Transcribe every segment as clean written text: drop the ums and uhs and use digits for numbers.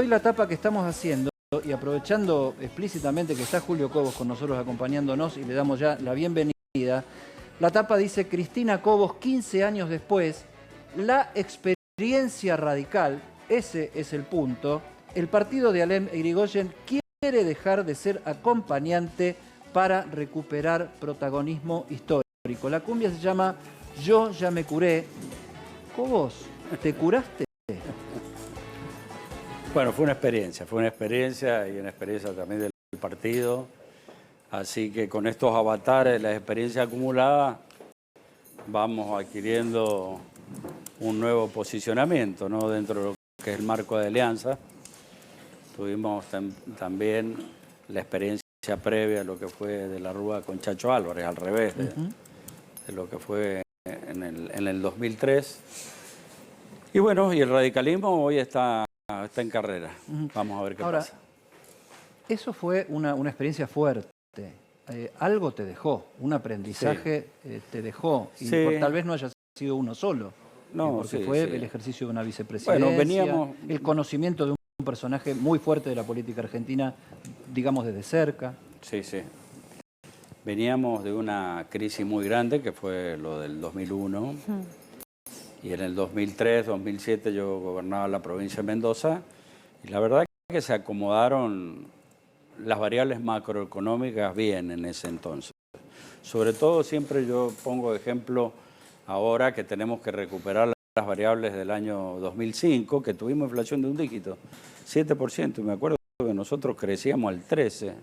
la tapa que estamos haciendo y aprovechando explícitamente que está Julio Cobos con nosotros acompañándonos y le damos ya la bienvenida. La tapa dice: Cristina Cobos, 15 años después, la experiencia radical, ese es el punto. El partido de Alem Irigoyen quiere dejar de ser acompañante para recuperar protagonismo histórico. La cumbia se llama Yo ya me curé. Cobos, ¿te curaste? Bueno, fue una experiencia y una experiencia también del partido. Así que con estos avatares, la experiencia acumulada, vamos adquiriendo un nuevo posicionamiento, ¿no? Dentro de lo que es el marco de alianza. Tuvimos también la experiencia previa a lo que fue de la Rúa con Chacho Álvarez, al revés de lo que fue en el 2003. Y bueno, y el radicalismo hoy está en carrera. Vamos a ver qué pasa. Eso fue una experiencia fuerte. Algo te dejó, un aprendizaje te dejó. Y tal vez no haya sido uno solo. No, porque fue el ejercicio de una vicepresidencia, el conocimiento de un personaje muy fuerte de la política argentina, digamos desde cerca. Sí. Veníamos de una crisis muy grande, que fue lo del 2001. Y en el 2003, 2007 yo gobernaba la provincia de Mendoza. Y la verdad es que se acomodaron las variables macroeconómicas bien en ese entonces. Sobre todo siempre yo pongo de ejemplo ahora que tenemos que recuperar las variables del año 2005, que tuvimos inflación de un dígito, 7%. Y me acuerdo que nosotros crecíamos al 13%.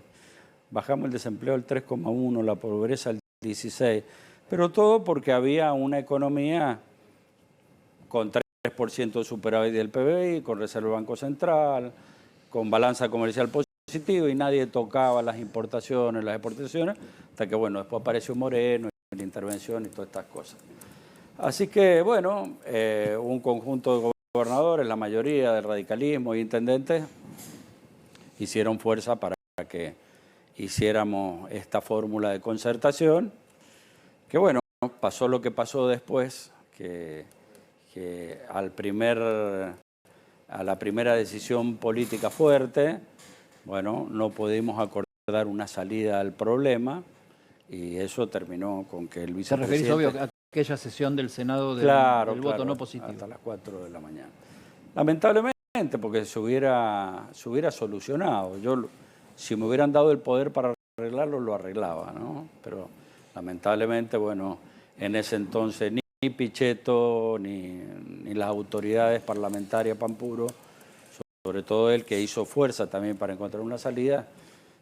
Bajamos el desempleo al 3,1%, la pobreza al 16%, pero todo porque había una economía con 3% de superávit del PBI, con reserva del Banco Central, con balanza comercial positiva y nadie tocaba las importaciones, las exportaciones, hasta que bueno, después apareció Moreno y la intervención y todas estas cosas. Así que bueno, un conjunto de gobernadores, la mayoría del radicalismo y intendentes, hicieron fuerza para que hiciéramos esta fórmula de concertación, que bueno, pasó lo que pasó después, que a la primera decisión política fuerte, bueno, no pudimos acordar una salida al problema y eso terminó con que el vicepresidente... ¿Te referís, obvio, a aquella sesión del Senado del voto no positivo? Hasta las 4 de la mañana. Lamentablemente, porque se hubiera solucionado. Si me hubieran dado el poder para arreglarlo, lo arreglaba, ¿no? Pero lamentablemente, bueno, en ese entonces ni Pichetto, ni las autoridades parlamentarias Pampuro, sobre todo él que hizo fuerza también para encontrar una salida,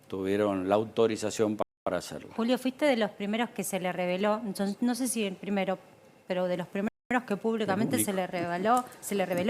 tuvieron la autorización para hacerlo. Julio, fuiste de los primeros que se le reveló, entonces, no sé si el primero, pero de los primeros que públicamente se le reveló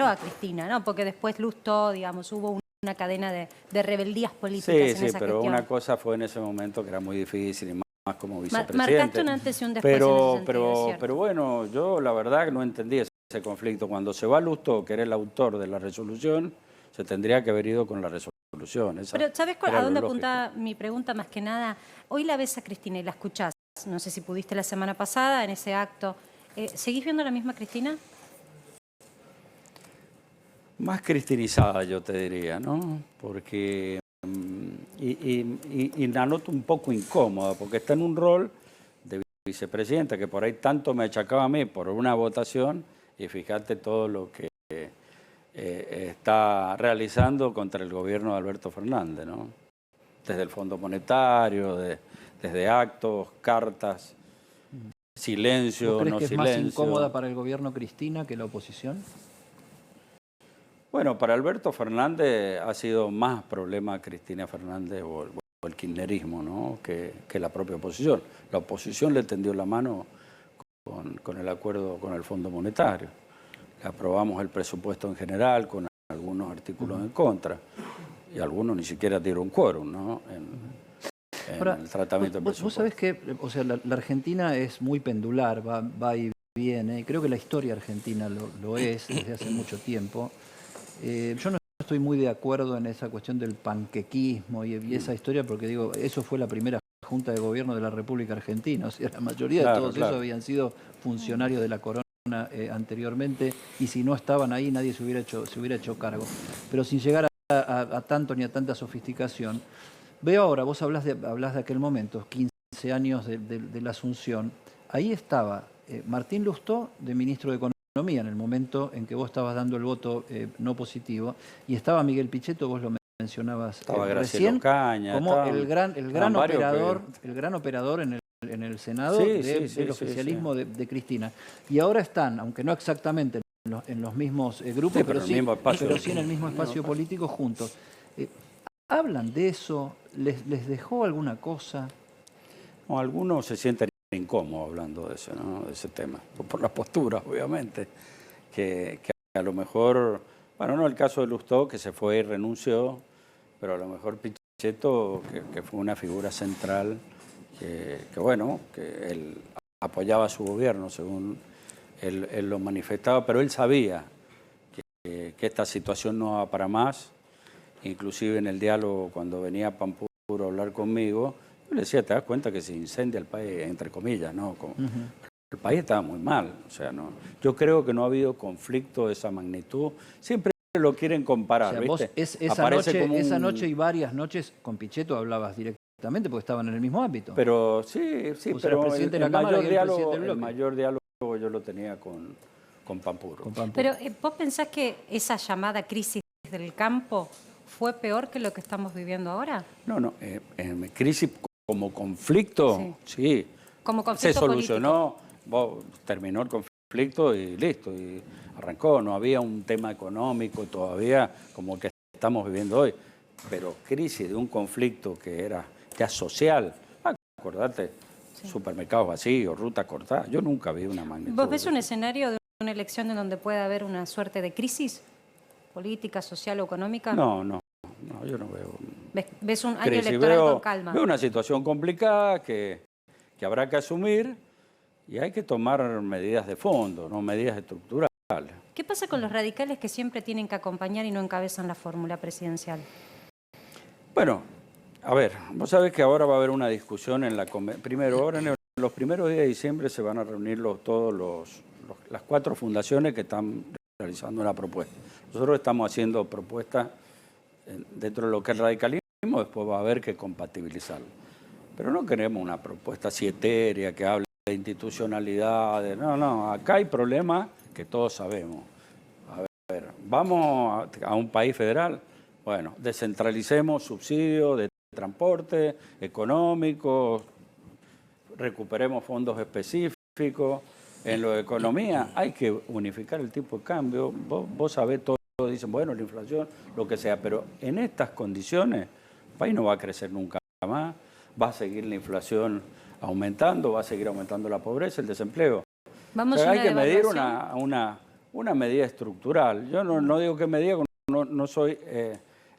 a Cristina, ¿no? Porque después Lustó, digamos, hubo una cadena de rebeldías políticas en esa pero gestión. una cosa fue en ese momento que era muy difícil y más como vicepresidente. Marcaste un antes y un después en ese sentido, pero bueno, yo la verdad que no entendí ese conflicto. Cuando se va Lustó, que era el autor de la resolución, se tendría que haber ido con la resolución. Pero ¿sabés a dónde apuntaba mi pregunta más que nada? Hoy la ves a Cristina y la escuchás. No sé si pudiste la semana pasada en ese acto. ¿Seguís viendo a la misma Cristina? Más cristinizada, yo te diría, ¿no? Porque... Y la noto un poco incómoda, porque está en un rol de vicepresidenta, que por ahí tanto me achacaba a mí por una votación, y fíjate todo lo que está realizando contra el gobierno de Alberto Fernández, ¿no? Desde el Fondo Monetario, desde actos, cartas, silencio, no silencio. ¿Vos crees que es más incómoda para el gobierno Cristina que la oposición? Bueno, para Alberto Fernández ha sido más problema Cristina Fernández o el kirchnerismo, ¿no? que la propia oposición. La oposición le tendió la mano con el acuerdo con el Fondo Monetario. Aprobamos el presupuesto en general con algunos artículos en contra y algunos ni siquiera dieron quórum, ¿no? en el tratamiento del presupuesto. Vos sabés que, o sea, la Argentina es muy pendular, va y viene, y creo que la historia argentina lo es desde hace mucho tiempo. Yo no estoy muy de acuerdo en esa cuestión del panquequismo y esa historia, porque digo, eso fue la primera Junta de Gobierno de la República Argentina, o sea, la mayoría de todos esos habían sido funcionarios de la corona anteriormente, y si no estaban ahí nadie se hubiera hecho cargo. Pero sin llegar a tanto ni a tanta sofisticación. Veo ahora, vos hablás de aquel momento, 15 años de la Asunción. Ahí estaba Martín Lustó, de ministro de Economía, en el momento en que vos estabas dando el voto no positivo, y estaba Miguel Pichetto, vos lo mencionabas recién, Ocaña, como el gran operador en el Senado del oficialismo de Cristina. Y ahora están, aunque no exactamente en los mismos grupos, pero sí en el mismo espacio político juntos. ¿Hablan de eso? ¿Les dejó alguna cosa? No, algunos se sienten incómodos hablando de eso, ¿no? De ese tema, por la postura, obviamente, que a lo mejor, bueno, no el caso de Lustó, que se fue y renunció, pero a lo mejor Pichetto, que fue una figura central, que él apoyaba a su gobierno, según él lo manifestaba, pero él sabía que esta situación no va para más. Inclusive en el diálogo, cuando venía Pampuro a hablar conmigo, yo le decía, te das cuenta que se incendia el país, entre comillas, ¿no? El país estaba muy mal, o sea, no. Yo creo que no ha habido conflicto de esa magnitud. Siempre lo quieren comparar, o sea, ¿viste? Vos esa noche y varias noches con Pichetto hablabas directamente porque estaban en el mismo ámbito. Pero sí, pero el mayor diálogo yo lo tenía con Pampuro. Pero ¿vos pensás que esa llamada crisis del campo fue peor que lo que estamos viviendo ahora? No, crisis como conflicto, sí. Como conflicto se solucionó, terminó el conflicto y listo, y arrancó. No había un tema económico todavía como el que estamos viviendo hoy, pero crisis de un conflicto que era ya social. Acordate, supermercados vacíos, rutas cortadas. Yo nunca vi una magnitud. ¿Vos ves un escenario de una elección en donde pueda haber una suerte de crisis política, social o económica? No, yo no veo. ¿Ves un año electoral con calma? Veo una situación complicada que habrá que asumir y hay que tomar medidas de fondo, no medidas estructurales. ¿Qué pasa con los radicales que siempre tienen que acompañar y no encabezan la fórmula presidencial? Bueno, a ver, vos sabés que ahora va a haber una discusión en ahora en los primeros días de diciembre se van a reunir las 4 fundaciones que están realizando una propuesta. Nosotros estamos haciendo propuestas dentro de lo que es el radicalismo, después va a haber que compatibilizarlo. Pero no queremos una propuesta así etérea que hable de institucionalidad. No, acá hay problemas que todos sabemos. A ver, vamos a un país federal, bueno, descentralicemos subsidios de transporte, económicos, recuperemos fondos específicos. En lo de economía hay que unificar el tipo de cambio. Vos sabés, todos dicen, bueno, la inflación, lo que sea, pero en estas condiciones el país no va a crecer nunca más, va a seguir la inflación aumentando, va a seguir aumentando la pobreza, el desempleo. Vamos hay que medir una medida estructural. Yo no digo qué medida, no soy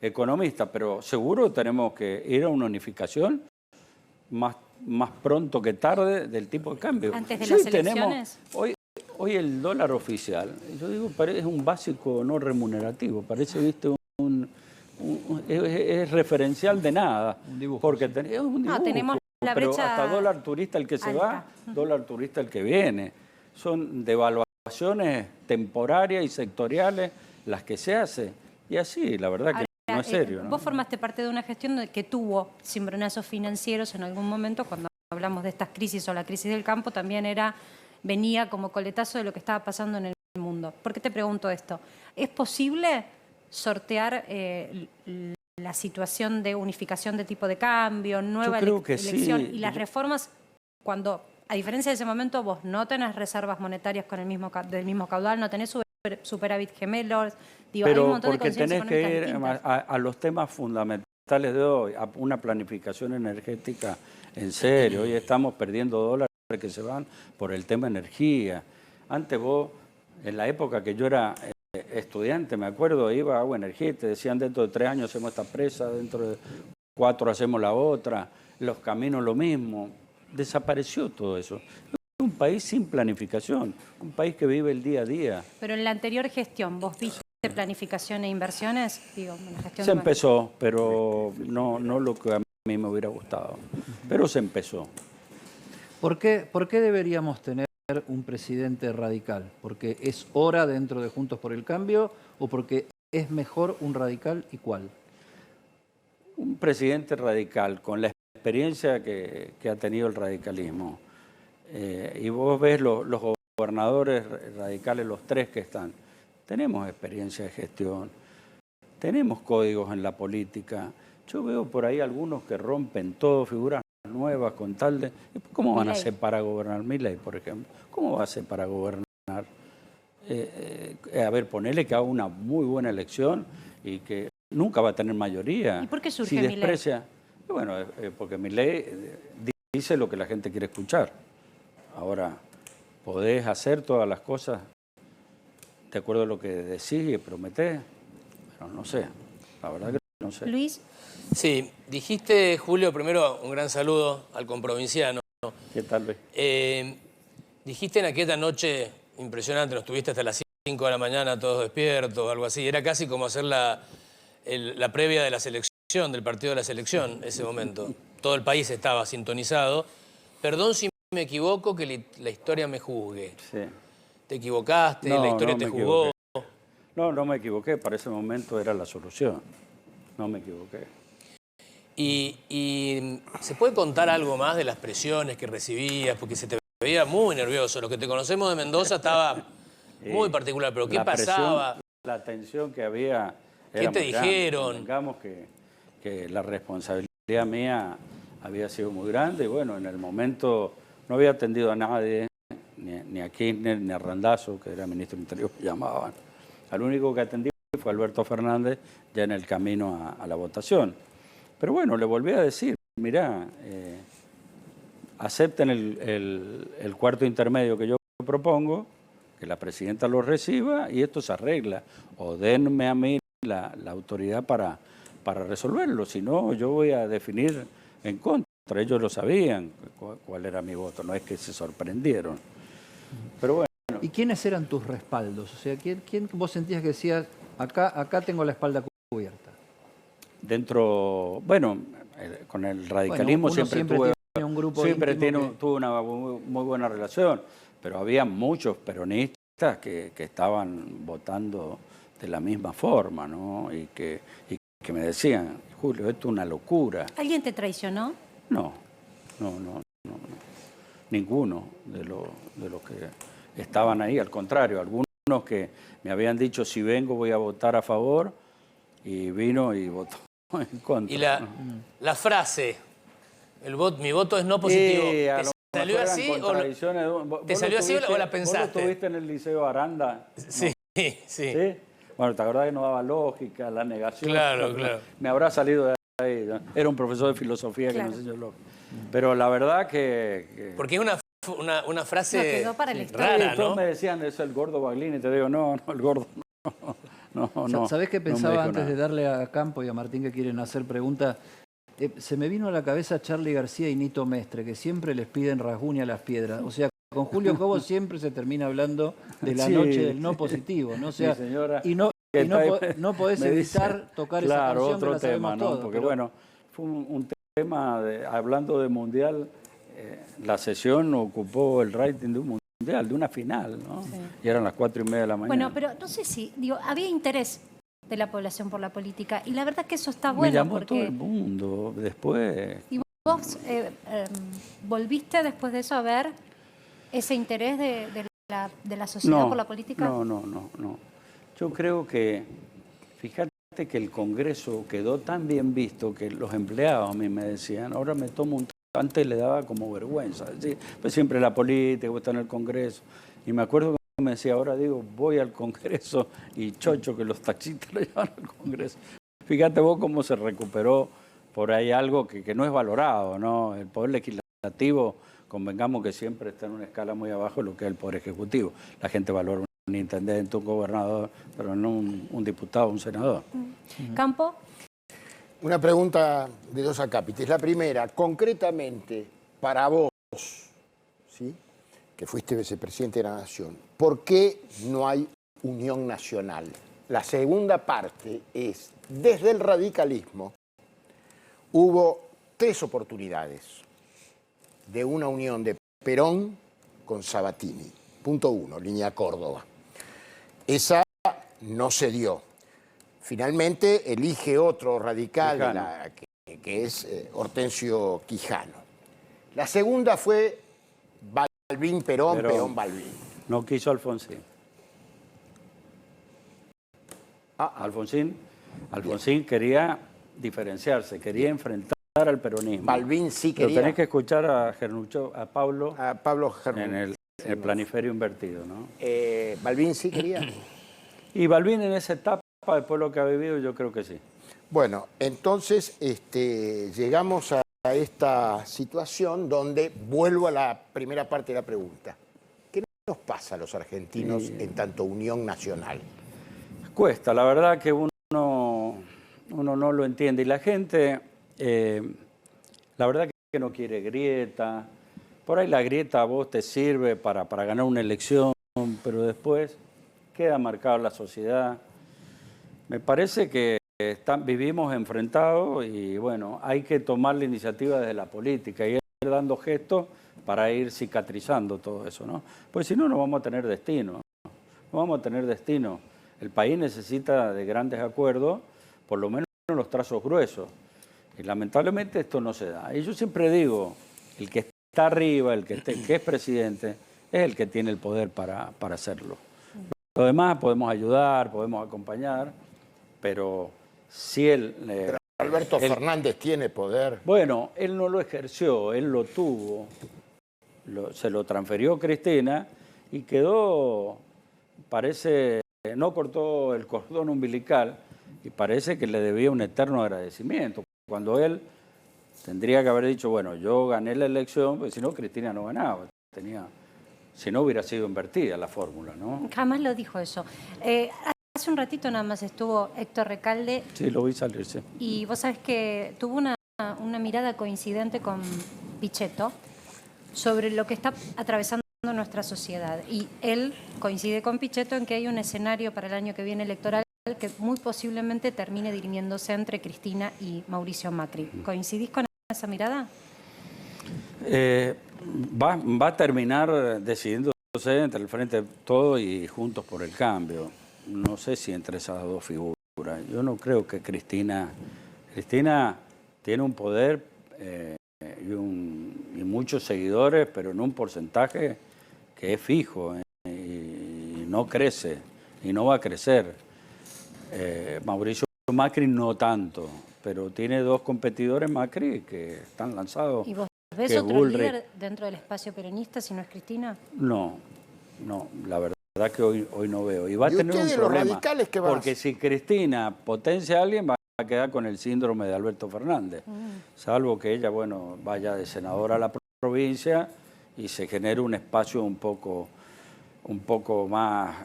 economista, pero seguro tenemos que ir a una unificación más pronto que tarde del tipo de cambio. Antes de las elecciones. Hoy el dólar oficial, yo digo, es un básico no remunerativo, parece, viste, es referencial de nada. Un dibujo. Porque es un dibujo, tenemos la pero brecha hasta dólar turista el que se alta. va, dólar turista el que viene. Son devaluaciones temporarias y sectoriales las que se hacen. Y así, la verdad que no es serio, ¿no? Vos formaste parte de una gestión que tuvo cimbronazos financieros en algún momento, cuando hablamos de estas crisis o la crisis del campo, también venía como coletazo de lo que estaba pasando en el mundo. ¿Por qué te pregunto esto? ¿Es posible sortear la situación de unificación de tipo de cambio, nueva elección y las reformas cuando, a diferencia de ese momento, vos no tenés reservas monetarias con del mismo caudal, no tenés superávit gemelos? Digo, pero hay un montón porque de tenés que ir distintas. a los temas fundamentales de hoy, a una planificación energética en serio. Hoy estamos perdiendo dólares que se van por el tema energía. Antes vos, en la época que yo era estudiante, me acuerdo, iba a Agua Energía y te decían dentro de 3 años hacemos esta presa, dentro de 4 hacemos la otra, los caminos lo mismo. Desapareció todo eso. Es un país sin planificación, un país que vive el día a día. Pero en la anterior gestión, ¿vos viste planificación e inversiones? Digo, en la gestión se empezó, pero no lo que a mí me hubiera gustado. Pero se empezó. ¿Por qué deberíamos tener un presidente radical? ¿Porque es hora dentro de Juntos por el Cambio o porque es mejor un radical y cuál? Un presidente radical, con la experiencia que ha tenido el radicalismo. Y vos ves los gobernadores radicales, los tres que están. Tenemos experiencia de gestión, tenemos códigos en la política. Yo veo por ahí algunos que rompen todo, figuras nuevas con tal de... ¿Cómo van a hacer para gobernar? Milei, por ejemplo. ¿Cómo va a hacer para gobernar? A ver, ponele que haga una muy buena elección y que nunca va a tener mayoría. ¿Y por qué surge si Milei? desprecia, bueno, porque Milei dice lo que la gente quiere escuchar. Ahora, podés hacer todas las cosas de acuerdo a lo que decís y prometés, pero no sé, la verdad que no sé. Luis. Sí, dijiste, Julio, primero un gran saludo al comprovinciano. ¿Qué tal, Luis? Dijiste en aquella noche impresionante, nos tuviste hasta las 5 de la mañana todos despiertos, algo así. Era casi como hacer la previa de la selección, del partido de la selección, ese momento. Todo el país estaba sintonizado. Perdón si me equivoco, que la historia me juzgue. Sí. ¿Te equivocaste? No, ¿La historia no te me jugó? equivoqué. No me equivoqué. Para ese momento era la solución. No me equivoqué. ¿Y se puede contar algo más de las presiones que recibías? Porque se te veía muy nervioso. Los que te conocemos de Mendoza estaba muy particular. ¿Pero qué pasaba? La tensión que había ¿Qué era te muy grande. dijeron? Digamos que la responsabilidad mía había sido muy grande. Y bueno, en el momento no había atendido a nadie, ni a Kirchner, ni a Randazzo, que era ministro del Interior, que llamaban. Al único que atendí fue Alberto Fernández, ya en el camino a la votación. Pero bueno, le volví a decir, mirá, acepten el cuarto intermedio que yo propongo, que la presidenta lo reciba y esto se arregla. O denme a mí la autoridad para resolverlo, si no yo voy a definir en contra. Ellos lo sabían cuál era mi voto, no es que se sorprendieron. Pero bueno. ¿Y quiénes eran tus respaldos? O sea, ¿quién vos sentías que decías, acá tengo la espalda cubierta? Dentro, bueno, con el radicalismo bueno, siempre tiene un grupo tuve una muy buena relación, pero había muchos peronistas que estaban votando de la misma forma, ¿no? Y que me decían, Julio, esto es una locura. ¿Alguien te traicionó? No. Ninguno de los que estaban ahí, al contrario, algunos que me habían dicho, si vengo voy a votar a favor, y vino y votó en contra. Y la frase, mi voto es no positivo, ¿te salió así o la pensaste? ¿Vos lo tuviste en el Liceo Aranda? Sí, ¿No? sí. Bueno, ¿te acordás que no daba lógica, la negación? Claro. Me habrá salido de ahí, ¿no? Era un profesor de filosofía que nos enseñó lógica. Pero la verdad que... Porque es una frase quedó para la historia. rara, Sí, todos ¿no? me decían, es el gordo Baglini, y te digo, no, el gordo no. ¿Sabés qué no me pensaba dijo antes nada. de darle a Campo y a Martín que quieren hacer preguntas? Se me vino a la cabeza Charly García y Nito Mestre, que siempre les piden rasguña a las piedras. O sea, con Julio Cobos siempre se termina hablando de la noche del no positivo, ¿no? O sea, Mi señora, y no podés evitar tocar esa canción que la sabemos todos. Porque bueno, fue un tema, hablando de mundial, la sesión ocupó el rating de un mundial, de una final, ¿no? Sí. Y eran las 4:30 de la mañana. Bueno, pero no sé si, había interés de la población por la política, y la verdad que eso está bueno. Me llamó porque... todo el mundo después. ¿Y vos volviste después de eso a ver ese interés de la sociedad por la política? No. Yo creo que, fíjate que el Congreso quedó tan bien visto que los empleados a mí me decían, ahora me tomo un... Antes le daba como vergüenza, ¿sí? Pues siempre la política, está en el Congreso. Y me acuerdo que me decía, ahora digo, voy al Congreso y chocho que los taxistas lo llevan al Congreso. Fíjate vos cómo se recuperó por ahí algo que no es valorado, ¿no? El Poder Legislativo, convengamos que siempre está en una escala muy abajo de lo que es el Poder Ejecutivo. La gente valora un intendente, un gobernador, pero no un diputado, un senador. ¿Campo? Una pregunta de dos acápites. La primera, concretamente, para vos, ¿sí?, que fuiste vicepresidente de la Nación, ¿por qué no hay unión nacional? La segunda parte es, desde el radicalismo, hubo 3 oportunidades de una unión de Perón con Sabatini. Punto 1, línea Córdoba. Esa no se dio. finalmente elige otro radical, Quijano. que es Hortensio Quijano. La segunda fue Balbín Perón, Perón Balbín. No quiso Alfonsín. Alfonsín quería diferenciarse, quería enfrentar al peronismo. Balbín sí Pero quería. tenés que escuchar a Pablo A Pablo en el planiferio invertido, ¿no? Balbín sí quería. Y Balbín en esa etapa, después de lo que ha vivido, yo creo que sí. Bueno, entonces llegamos a esta situación donde vuelvo a la primera parte de la pregunta. ¿Qué nos pasa a los argentinos en tanto unión nacional? Cuesta, la verdad que uno no lo entiende. Y la gente, la verdad que no quiere grieta. Por ahí la grieta a vos te sirve para ganar una elección, pero después queda marcada la sociedad. Me parece que vivimos enfrentados y bueno, hay que tomar la iniciativa desde la política y ir dando gestos para ir cicatrizando todo eso, ¿no? Pues si no, no vamos a tener destino. No vamos a tener destino. El país necesita de grandes acuerdos, por lo menos los trazos gruesos. Y lamentablemente esto no se da. Y yo siempre digo, el que está arriba, el que es presidente, es el que tiene el poder para hacerlo. Lo demás podemos ayudar, podemos acompañar, pero si él... Alberto Fernández tiene poder. Bueno, él no lo ejerció, él lo tuvo, se lo transfirió Cristina y quedó, parece, no cortó el cordón umbilical y parece que le debía un eterno agradecimiento. Cuando él tendría que haber dicho, bueno, yo gané la elección, porque si no, Cristina no ganaba. Si no, hubiera sido invertida la fórmula, ¿no? Jamás lo dijo eso. Hace un ratito nada más estuvo Héctor Recalde. Sí, lo vi salirse. Y vos sabés que tuvo una mirada coincidente con Pichetto sobre lo que está atravesando nuestra sociedad. Y él coincide con Pichetto en que hay un escenario para el año que viene electoral que muy posiblemente termine dirimiéndose entre Cristina y Mauricio Macri. ¿Coincidís con esa mirada? Va a terminar decidiéndose entre el Frente de Todos y Juntos por el Cambio. No sé si entre esas dos figuras. Yo no creo que Cristina tiene un poder y muchos seguidores, pero en un porcentaje que es fijo y no crece y no va a crecer. Mauricio Macri no tanto, pero tiene dos competidores Macri que están lanzados. ¿Y vos ves otro líder dentro del espacio peronista si no es Cristina? No, la verdad que hoy no veo. Y va a tener un problema, porque si Cristina potencia a alguien, va a quedar con el síndrome de Alberto Fernández. Salvo que ella, bueno, vaya de senadora a la provincia y se genere un espacio un poco más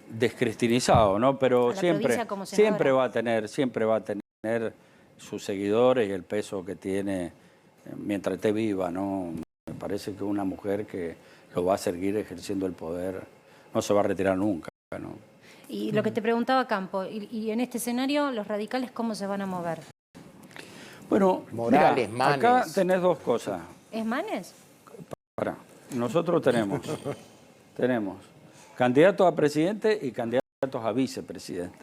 descristinizado, ¿no? Pero siempre va a tener sus seguidores y el peso que tiene mientras esté viva, ¿no? Me parece que una mujer que lo va a seguir ejerciendo el poder no se va a retirar nunca, ¿no? Y lo que te preguntaba Campo, y en este escenario, ¿los radicales cómo se van a mover? Bueno, Morales, Manes. Acá tenés dos cosas. ¿Es Manes? Nosotros tenemos candidatos a presidente y candidatos a vicepresidente.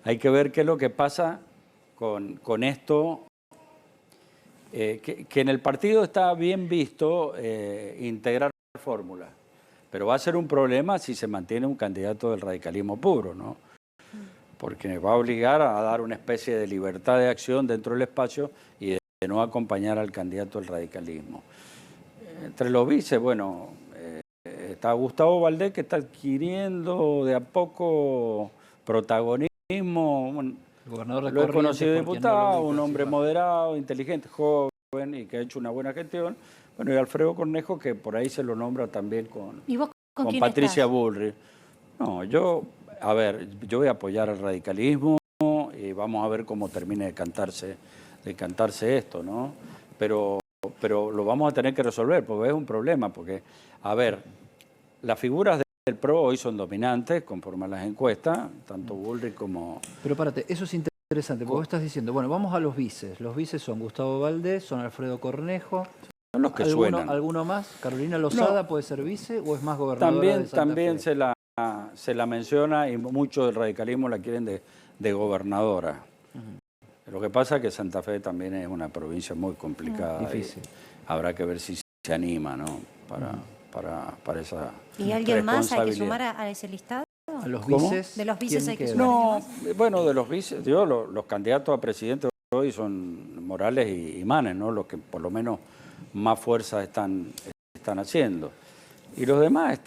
Hay que ver qué es lo que pasa con esto, que en el partido está bien visto integrar fórmulas, pero va a ser un problema si se mantiene un candidato del radicalismo puro, ¿no? Porque va a obligar a dar una especie de libertad de acción dentro del espacio y de no acompañar al candidato del radicalismo. Entre los vices, bueno, está Gustavo Valdés, que está adquiriendo de a poco protagonismo. Bueno, el gobernador de lo he conocido Corrientes, diputado, un hombre moderado, inteligente, joven y que ha hecho una buena gestión. Bueno, y Alfredo Cornejo, que por ahí se lo nombra también con Patricia Bullrich. No, yo voy a apoyar al radicalismo y vamos a ver cómo termine de cantarse esto, ¿no? Pero lo vamos a tener que resolver, porque es un problema, porque, las figuras del PRO hoy son dominantes, conforme a las encuestas, tanto Bullrich como... Pero párate, eso es interesante, porque vos estás diciendo, bueno, vamos a los vices. Los vices son Gustavo Valdés, son Alfredo Cornejo. Son los que suenan. ¿Alguno más? ¿Carolina Lozada puede ser vice o es más gobernadora de Santa Fe? También se la menciona y muchos del radicalismo la quieren de gobernadora. Lo que pasa es que Santa Fe también es una provincia muy complicada. Difícil. Habrá que ver si se anima, ¿no? Para esa ¿Y alguien más hay que responsabilidad. sumar a ese listado? A los ¿Cómo? vices. De los vices ¿quién hay que queda? sumar. No, ¿Alguien bueno, de los vices, los candidatos a presidente hoy son Morales y Manes, ¿no? Los que por lo menos más fuerza están haciendo. Y los demás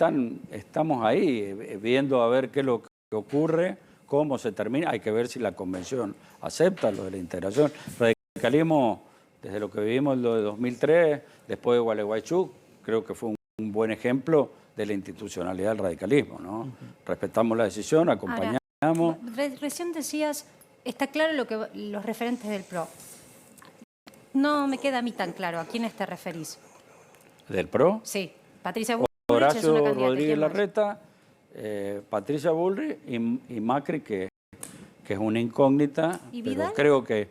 estamos ahí viendo a ver qué es lo que ocurre, cómo se termina. Hay que ver si la convención acepta lo de la integración. El radicalismo, desde lo que vivimos lo de 2003, después de Gualeguaychú, creo que fue un buen ejemplo de la institucionalidad del radicalismo, ¿no? Respetamos la decisión, acompañamos. Recién decías, está claro los referentes del PRO. No me queda a mí tan claro. ¿A quiénes te referís? ¿Del PRO? Sí, Patricia Bullrich es una Horacio candidata. Rodríguez ¿Quién más? Larreta, Patricia Bullrich y Macri, que es una incógnita. ¿Y pero Vidal? creo que...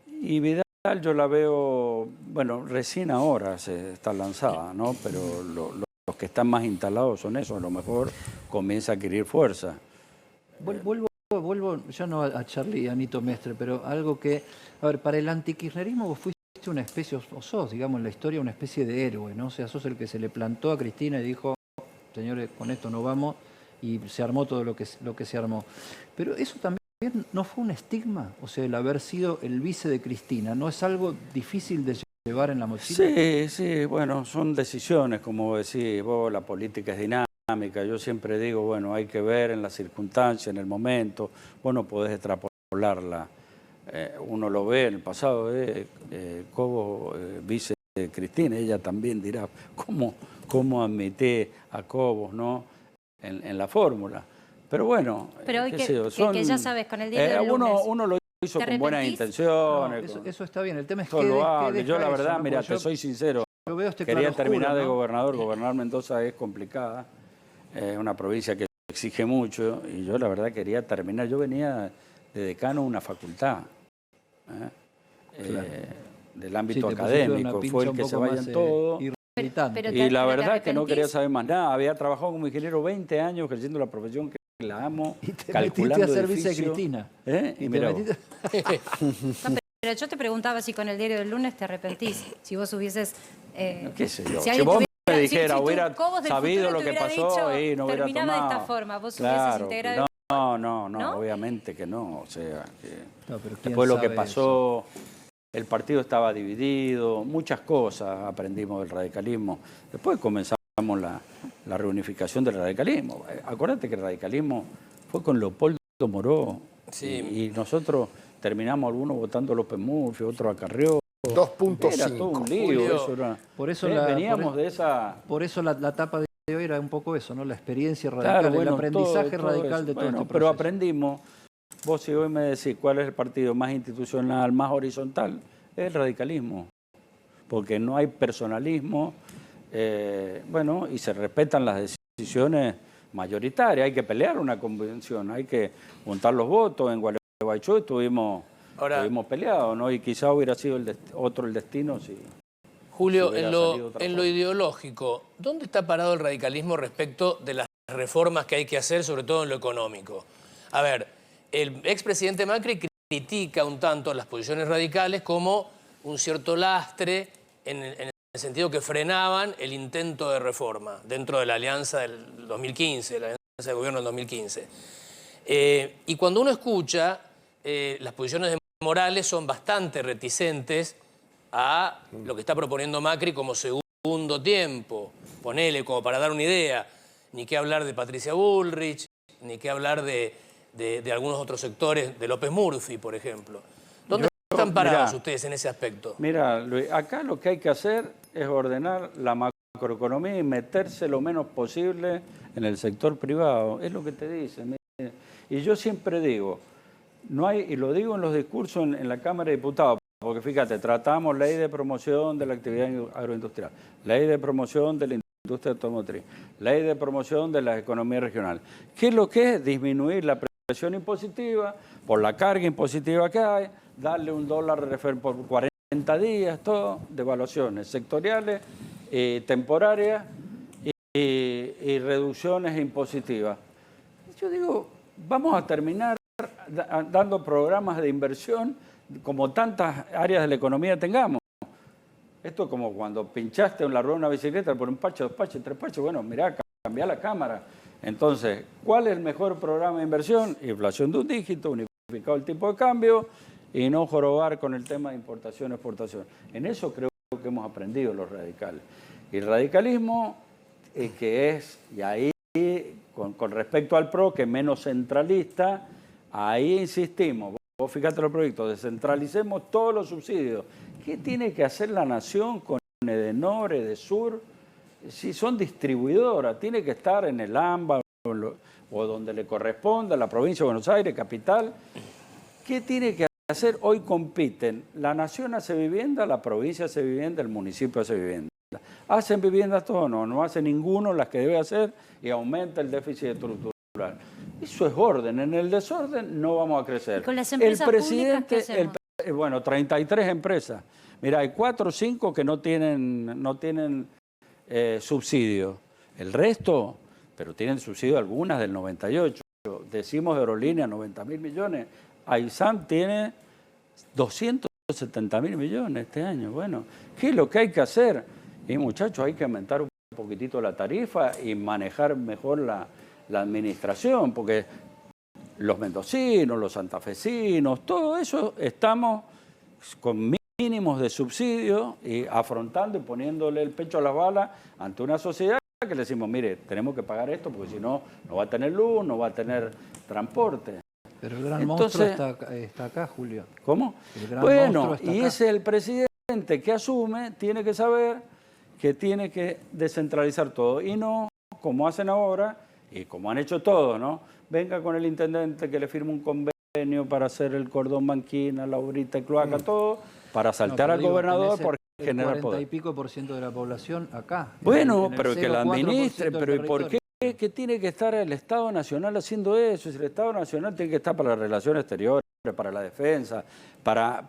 Y Vidal yo la veo, bueno, recién ahora se está lanzada, ¿no? Pero los que están más instalados son esos, a lo mejor comienza a adquirir fuerza. Vuelvo ya no a Charlie y a Nito Mestre, pero algo que, a ver, para el antikirchnerismo vos fuiste una especie, o sos, digamos, en la historia una especie de héroe, ¿no? O sea, sos el que se le plantó a Cristina y dijo, señores, con esto no vamos, y se armó todo lo que se armó. Pero eso también no fue un estigma, o sea, el haber sido el vice de Cristina, ¿no es algo difícil de llevar en la mochila? Sí, bueno, son decisiones, como decís vos, la política es dinámica. Yo siempre digo, bueno, hay que ver en las circunstancias, en el momento, vos no podés extrapolarla. Uno lo ve en el pasado, Cobos, vice de Cristina, ella también dirá, ¿cómo admití a Cobos, ¿no? en la fórmula? Pero bueno, Pero hoy qué que, sé yo, que ya sabes, con el diario del lunes. uno lo hizo ¿Te con buenas arrepentís? intenciones. No, eso está bien, el tema es todo que loable. Yo la verdad, mira, te soy sincero, yo veo este quería claroscuro, terminar de ¿no? gobernador. Gobernar Mendoza es complicada, es una provincia que exige mucho y yo la verdad quería terminar. Yo venía de decano de una facultad del ámbito Sí, te pusieron una académico, pincha fue el un que poco se vayan más, todos. irritante. Pero Y la ¿te verdad que no arrepentís? quería saber más nada. Había trabajado como ingeniero 20 años ejerciendo la profesión que la amo, Y te calculando metiste a ser vice de edificios. Cristina. Y te mira vos. metiste- No, pero yo te preguntaba si con el diario del lunes te arrepentís, si vos hubieses... qué sé yo. si Si alguien vos te me hubiera- dijera, si tu hubiera Cobos del sabido futuro lo te que hubiera pasó dicho, y no hubiera terminaba de tomado. esta forma, vos hubieses Claro, integrado... no, obviamente que no. O sea, que No, pero ¿quién después lo que sabe pasó, el partido estaba dividido, muchas cosas aprendimos del radicalismo. Después comenzamos la reunificación del radicalismo. Acuérdate que el radicalismo fue con Leopoldo Moró. Sí. Y nosotros terminamos algunos votando a López Murphy, otros a Carrió. 2.5. Era todo un lío. Julio, Eso era, Por eso veníamos de esa... Por eso la etapa de hoy era un poco eso, ¿no? La experiencia radical, Claro, bueno, el aprendizaje todo radical eso. de todo Bueno, este pero proceso. aprendimos. Vos si hoy me decís cuál es el partido más institucional, más horizontal, es el radicalismo. Porque no hay personalismo, bueno, y se respetan las decisiones mayoritarias. Hay que pelear una convención, hay que juntar los votos. En Gualeguaychú estuvimos peleados, ¿no? Y quizá hubiera sido otro el destino si... Julio, si hubiera en salido otra lo forma. ideológico, ¿dónde está parado el radicalismo respecto de las reformas que hay que hacer, sobre todo en lo económico? A ver, el expresidente Macri critica un tanto las posiciones radicales como un cierto lastre en el sentido que frenaban el intento de reforma dentro de la alianza del 2015, la alianza de gobierno del 2015. Y cuando uno escucha, las posiciones de Morales son bastante reticentes a lo que está proponiendo Macri como segundo tiempo. Ponele, como para dar una idea, ni qué hablar de Patricia Bullrich, ni qué hablar de algunos otros sectores, de López Murphy, por ejemplo. ¿Dónde están parados ustedes en ese aspecto? Mira, Luis, acá lo que hay que hacer es ordenar la macroeconomía y meterse lo menos posible en el sector privado. Es lo que te dicen. Y yo siempre digo, no hay, y lo digo en los discursos en la Cámara de Diputados, porque fíjate, tratamos ley de promoción de la actividad agroindustrial, ley de promoción de la industria automotriz, ley de promoción de la economía regional. ¿Qué es lo que es? Disminuir la presión impositiva por la carga impositiva que hay, darle $1 por 40 días, todo, devaluaciones sectoriales, temporarias y reducciones impositivas. Yo digo, vamos a terminar dando programas de inversión como tantas áreas de la economía tengamos. Esto es como cuando pinchaste en la rueda de una bicicleta por un parche, 2 parches, 3 parches. Bueno, mirá, cambiá la cámara. Entonces, ¿cuál es el mejor programa de inversión? Inflación de un dígito, unificado el tipo de cambio y no jorobar con el tema de importación y exportación. En eso creo que hemos aprendido los radicales. Y el radicalismo, que es, y ahí con respecto al PRO, que es menos centralista, ahí insistimos. Vos fíjate los proyectos, descentralicemos todos los subsidios. ¿Qué tiene que hacer la nación con Edenor, Edesur? Si son distribuidoras, tiene que estar en el AMBA o donde le corresponda, la provincia de Buenos Aires, capital. ¿Qué tiene que hacer? Hoy compiten. La nación hace vivienda, la provincia hace vivienda, el municipio hace vivienda. ¿Hacen viviendas todos? No, no hace ninguno las que debe hacer y aumenta el déficit estructural. Eso es orden. En el desorden no vamos a crecer. ¿Y con las empresas públicas qué hacemos? Bueno, 33 empresas. Mira, hay 4 o 5 que no tienen subsidio. El resto, pero tienen subsidio algunas del 98. Decimos de Aerolínea 90.000 millones. AISAM tiene 270.000 millones este año. Bueno, ¿qué es lo que hay que hacer? Y muchachos, hay que aumentar un poquitito la tarifa y manejar mejor la administración, porque los mendocinos, los santafesinos, todo eso estamos con mínimos de subsidio y afrontando y poniéndole el pecho a las balas ante una sociedad que le decimos, mire, tenemos que pagar esto porque si no, no va a tener luz, no va a tener transporte. Pero el gran monstruo está acá, Julio. ¿Cómo? Bueno, y ese es el presidente que asume, tiene que saber que tiene que descentralizar todo y no, como hacen ahora y como han hecho todos, ¿no? Venga con el intendente que le firme un convenio para hacer el cordón banquina, la obrita y cloaca, todo, para saltar al gobernador por generar poder. El 40 y pico % de la población acá. Bueno, pero que la administre, pero ¿y por qué? Que tiene que estar el Estado Nacional haciendo eso? Si el Estado Nacional tiene que estar para las relaciones exteriores, para la defensa, para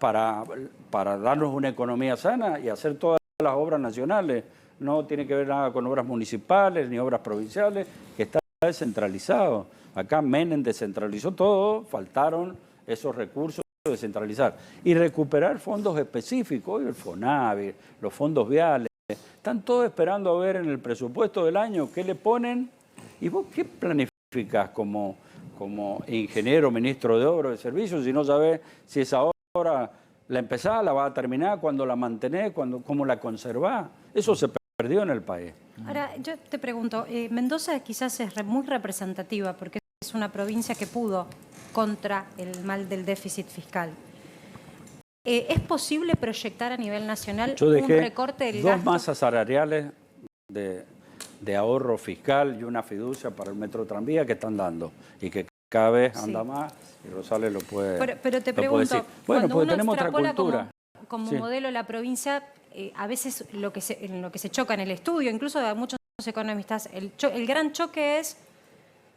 darnos una economía sana y hacer todas las obras nacionales. No tiene que ver nada con obras municipales ni obras provinciales, que está descentralizado. Acá Menem descentralizó todo, faltaron esos recursos de descentralizar. Y recuperar fondos específicos, el FONAVI, los fondos viales. Están todos esperando a ver en el presupuesto del año qué le ponen. ¿Y vos qué planificás como ingeniero, ministro de Obras y Servicios, si no sabés si esa obra la empezás, la vas a terminar, cuándo la mantenés, cómo la conservás? Eso se perdió en el país. Ahora, yo te pregunto, Mendoza quizás es muy representativa porque es una provincia que pudo contra el mal del déficit fiscal. ¿Es posible proyectar a nivel nacional un recorte del gasto? 2 masas salariales de ahorro fiscal y una fiducia para el metro tranvía que están dando y que cada vez anda más y Rosales lo puede Pero te pregunto, bueno, porque uno tenemos otra cultura. Como modelo la provincia, a veces en lo que se choca en el estudio, incluso de muchos economistas, el gran choque es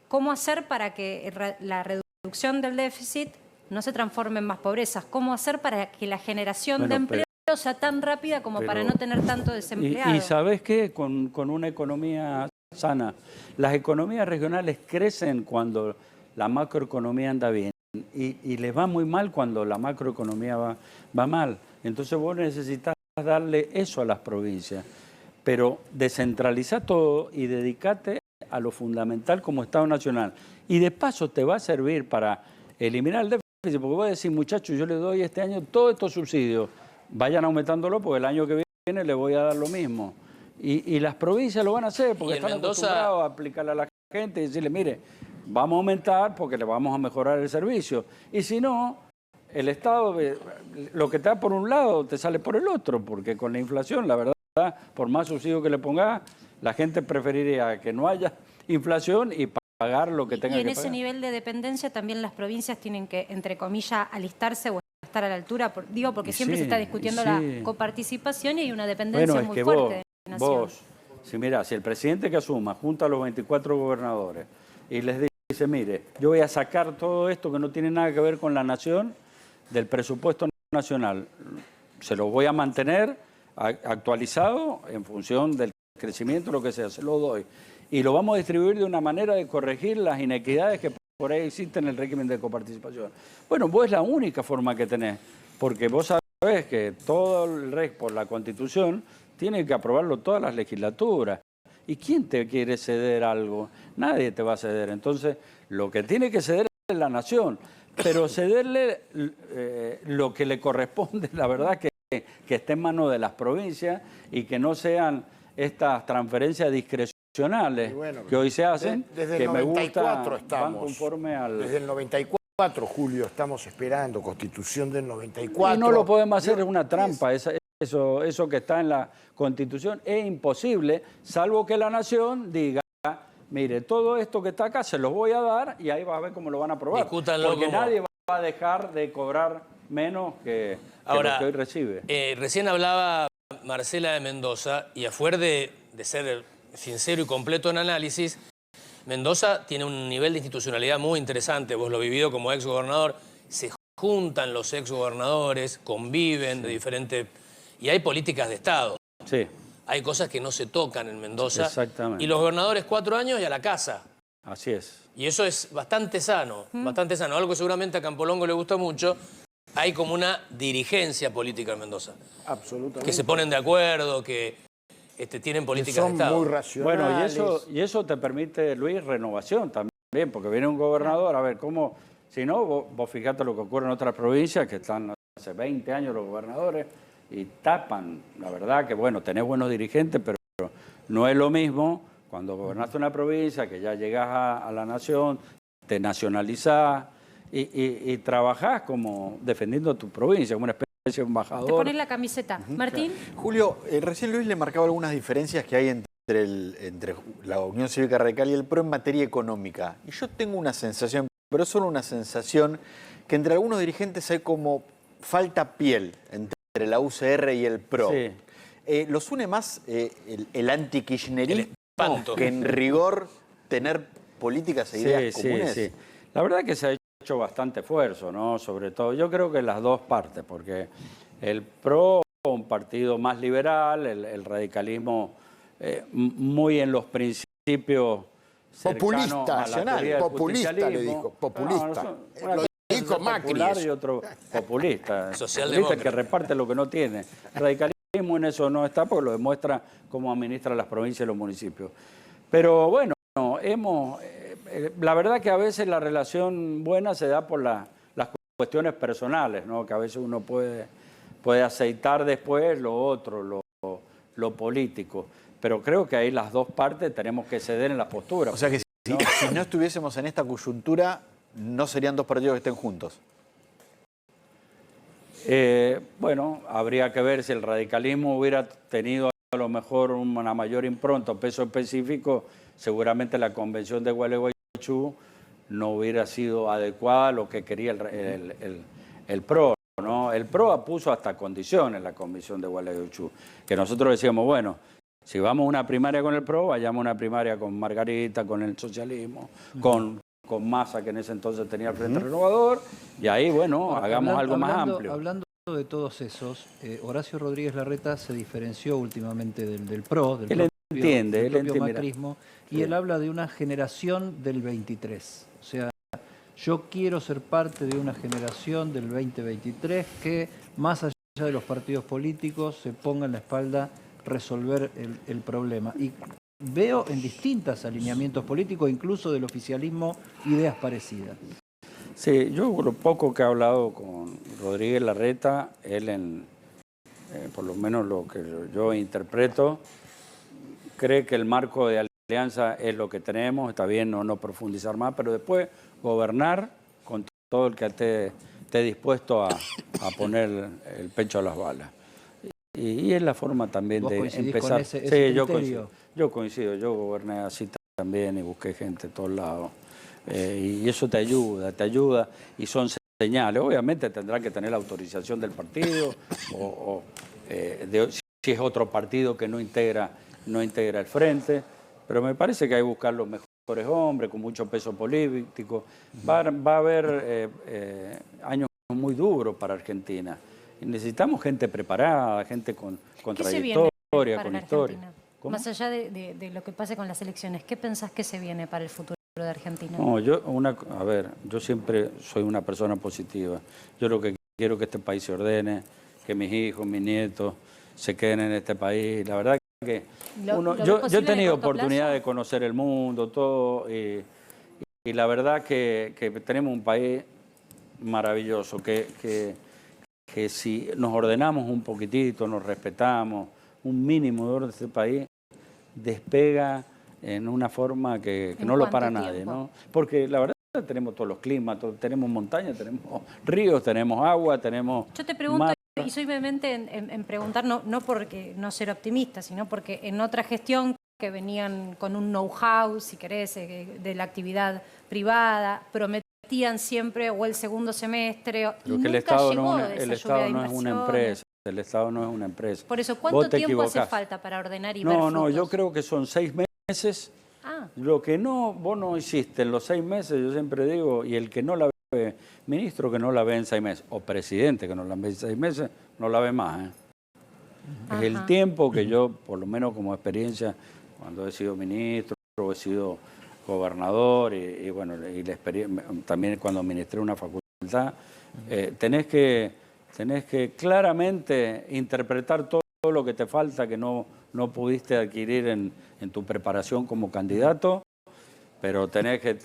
cómo hacer para que la reducción del déficit no se transforme en más pobrezas, cómo hacer para que la generación de empleo sea tan rápida como para no tener tanto desempleado. Y ¿sabés qué? Con una economía sana. Las economías regionales crecen cuando la macroeconomía anda bien y les va muy mal cuando la macroeconomía va mal. Entonces vos necesitas darle eso a las provincias, pero descentraliza todo y dedicate a lo fundamental como Estado Nacional. Y de paso te va a servir para eliminar el déficit, porque vos decís, muchachos, yo le doy este año todos estos subsidios, vayan aumentándolo porque el año que viene le voy a dar lo mismo. Y las provincias lo van a hacer porque están acostumbrados a aplicarle a la gente y decirle, mire, vamos a aumentar porque le vamos a mejorar el servicio. Y si no, el Estado, lo que te da por un lado, te sale por el otro, porque con la inflación, la verdad, por más subsidio que le pongas, la gente preferiría que no haya inflación y pagar lo que tenga que pagar. Y en ese nivel de dependencia también las provincias tienen que, entre comillas, alistarse o estar a la altura, porque siempre se está discutiendo la coparticipación y hay una dependencia muy fuerte de la nación. Si el presidente que asuma junta a los 24 gobernadores y les dice, mire, yo voy a sacar todo esto que no tiene nada que ver con la nación del presupuesto nacional, se lo voy a mantener actualizado en función del crecimiento, lo que sea, se lo doy. Y lo vamos a distribuir de una manera de corregir las inequidades que por ahí existen el régimen de coparticipación. Bueno, vos es la única forma que tenés, porque vos sabés que todo el REC por la Constitución tiene que aprobarlo todas las legislaturas. ¿Y quién te quiere ceder algo? Nadie te va a ceder. Entonces, lo que tiene que ceder es la nación, pero cederle lo que le corresponde, la verdad que esté en manos de las provincias y que no sean estas transferencias discrecionales que hoy se hacen, desde que el me 94 gusta, van estamos. conforme al... Desde el 94, Julio, estamos esperando Constitución del 94. Y no lo podemos hacer, es una trampa. Eso que está en la Constitución es imposible, salvo que la nación diga, mire, todo esto que está acá se los voy a dar y ahí va a ver cómo lo van a aprobar. Discútanlo porque como... nadie va a dejar de cobrar menos que lo que hoy recibe. Recién hablaba Marcela de Mendoza y afuera de ser sincero y completo en análisis, Mendoza tiene un nivel de institucionalidad muy interesante. Vos lo has vivido como ex gobernador. Se juntan los ex gobernadores, conviven de diferentes... Y hay políticas de Estado. Sí. Hay cosas que no se tocan en Mendoza. Exactamente. Y los gobernadores 4 años y a la casa. Así es. Y eso es bastante sano, bastante sano. Algo que seguramente a Campolongo le gusta mucho. Hay como una dirigencia política en Mendoza. Absolutamente. Que se ponen de acuerdo, que tienen políticas de Estado. Son muy racionales. Bueno, y eso te permite, Luis, renovación también, porque viene un gobernador, a ver, cómo... Si no, vos fijate lo que ocurre en otras provincias, que están hace 20 años los gobernadores, y tapan. La verdad que, bueno, tenés buenos dirigentes, pero no es lo mismo cuando gobernaste una provincia, que ya llegás a la nación, te nacionalizás y trabajás como defendiendo tu provincia, como una especie de embajador. Te pones la camiseta. Martín. Julio, recién Luis le marcaba algunas diferencias que hay entre la Unión Cívica Radical y el PRO en materia económica. Y yo tengo una sensación, pero es solo una sensación, que entre algunos dirigentes hay como falta piel entre la UCR y el PRO. Sí. ¿Los une más el anti-kirchnerismo El espanto. que en rigor tener políticas e ideas comunes? Sí. La verdad que se ha hecho bastante esfuerzo, ¿no? Sobre todo, yo creo que las dos partes, porque el PRO, un partido más liberal, el radicalismo muy en los principios populista, nacional, populista le dijo, populista. Lo dijo Macri. Popular y otro populista. Socialdemócrata. Que reparte lo que no tiene. El radicalismo en eso no está porque lo demuestra cómo administra las provincias y los municipios. Pero bueno, la verdad que a veces la relación buena se da por las cuestiones personales, ¿no? Que a veces uno puede aceitar después lo otro, lo político. Pero creo que ahí las dos partes tenemos que ceder en las posturas. O sea que si no estuviésemos en esta coyuntura, no serían dos partidos que estén juntos. Bueno, habría que ver si el radicalismo hubiera tenido a lo mejor una mayor impronta, peso específico, seguramente la convención de Gualeguaychú no hubiera sido adecuada a lo que quería el PRO, ¿no? El PRO puso hasta condiciones en la convención de Gualeguaychú, que nosotros decíamos, bueno, si vamos a una primaria con el PRO, vayamos a una primaria con Margarita, con el socialismo, con Massa, que en ese entonces tenía el Frente Renovador, y ahí, bueno, hagamos algo más amplio. Hablando de todos esos, Horacio Rodríguez Larreta se diferenció últimamente del PRO, del propio macrismo, y él habla de una generación del 23. O sea, yo quiero ser parte de una generación del 2023 que, más allá de los partidos políticos, se ponga en la espalda resolver el problema. Y veo en distintos alineamientos políticos, incluso del oficialismo, ideas parecidas. Sí, yo lo poco que he hablado con Rodríguez Larreta, él por lo menos lo que yo interpreto, cree que el marco de alianza es lo que tenemos, está bien no profundizar más, pero después gobernar con todo el que esté dispuesto a poner el pecho a las balas. Y es la forma también de empezar. Con ese yo coincido, yo goberné así también y busqué gente de todos lados. Y eso te ayuda y son señales. Obviamente tendrá que tener la autorización del partido si es otro partido que no integra el frente, pero me parece que hay que buscar los mejores hombres con mucho peso político. Va a haber años muy duros para Argentina. Y necesitamos gente preparada, gente con trayectoria, con historia. Más allá de lo que pase con las elecciones, ¿qué pensás que se viene para el futuro de Argentina? No, a ver, yo siempre soy una persona positiva. Yo lo que quiero es que este país se ordene, que mis hijos, mis nietos se queden en este país. La verdad que yo he tenido oportunidad de conocer el mundo, todo, y la verdad que tenemos un país maravilloso, que si nos ordenamos un poquitito, nos respetamos, un mínimo de orden de este país, despega en una forma que no lo para nadie, ¿no? Porque la verdad tenemos todos los climas, tenemos montañas, tenemos ríos, tenemos agua, tenemos... Yo te pregunto, mar. y soy vehemente en preguntar, no porque no ser optimista, sino porque en otra gestión que venían con un know-how, si querés, de la actividad privada, prometían siempre o el segundo semestre, y Lo que el nunca Estado llegó no, esa el lluvia Estado de no es una inversiones. empresa. El Estado no es una empresa. Por eso, Vos ¿cuánto te tiempo hace equivocás. falta para ordenar y ver No, frutos? yo creo que son 6 meses. Ah. Lo que vos no hiciste en los 6 meses, yo siempre digo, y el que no la ve, ministro que no la ve en 6 meses, o presidente que no la ve en 6 meses, no la ve más. Es el tiempo que yo, por lo menos como experiencia, cuando he sido ministro, he sido gobernador, y bueno, y también cuando administré una facultad, tenés que claramente interpretar todo lo que te falta, que no pudiste adquirir en tu preparación como candidato, pero tenés que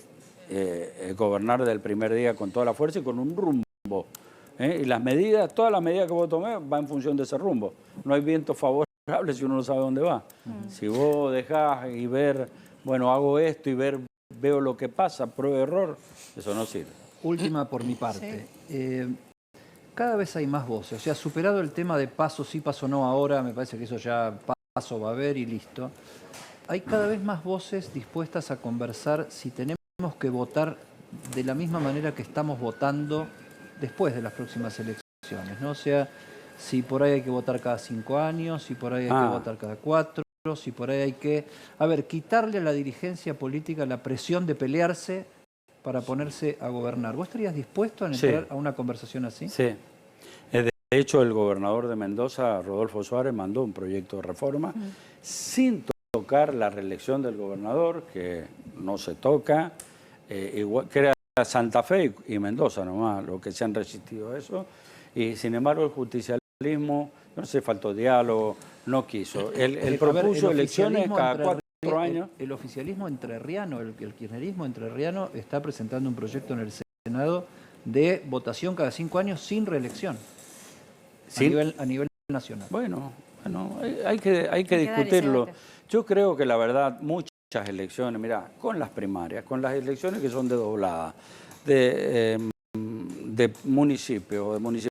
gobernar desde el primer día con toda la fuerza y con un rumbo. Y todas las medidas que vos tomés van en función de ese rumbo. No hay viento favorable si uno no sabe dónde va. Si vos dejás y ver, bueno, hago esto y veo lo que pasa, prueba error, eso no sirve. Última por mi parte. Cada vez hay más voces. O sea, superado el tema de paso sí, paso no ahora, me parece que eso ya paso va a haber y listo. Hay cada vez más voces dispuestas a conversar si tenemos que votar de la misma manera que estamos votando después de las próximas elecciones, ¿no? O sea, si por ahí hay que votar cada 5 años, si por ahí hay que votar cada 4, si por ahí hay que... A ver, quitarle a la dirigencia política la presión de pelearse para ponerse a gobernar. ¿Vos estarías dispuesto a entrar a una conversación así? Sí. De hecho, el gobernador de Mendoza, Rodolfo Suárez, mandó un proyecto de reforma sin tocar la reelección del gobernador, que no se toca, igual, que era Santa Fe y Mendoza nomás, los que se han resistido a eso. Y sin embargo, el justicialismo, no sé, faltó diálogo, no quiso. Él propuso elecciones cada 4 años. El oficialismo entrerriano, el kirchnerismo entrerriano está presentando un proyecto en el Senado de votación cada 5 años sin reelección a nivel nacional. Bueno, hay que discutirlo. Yo creo que la verdad, muchas elecciones, mirá, con las primarias, con las elecciones que son de doblada, de municipios, de municipalidades,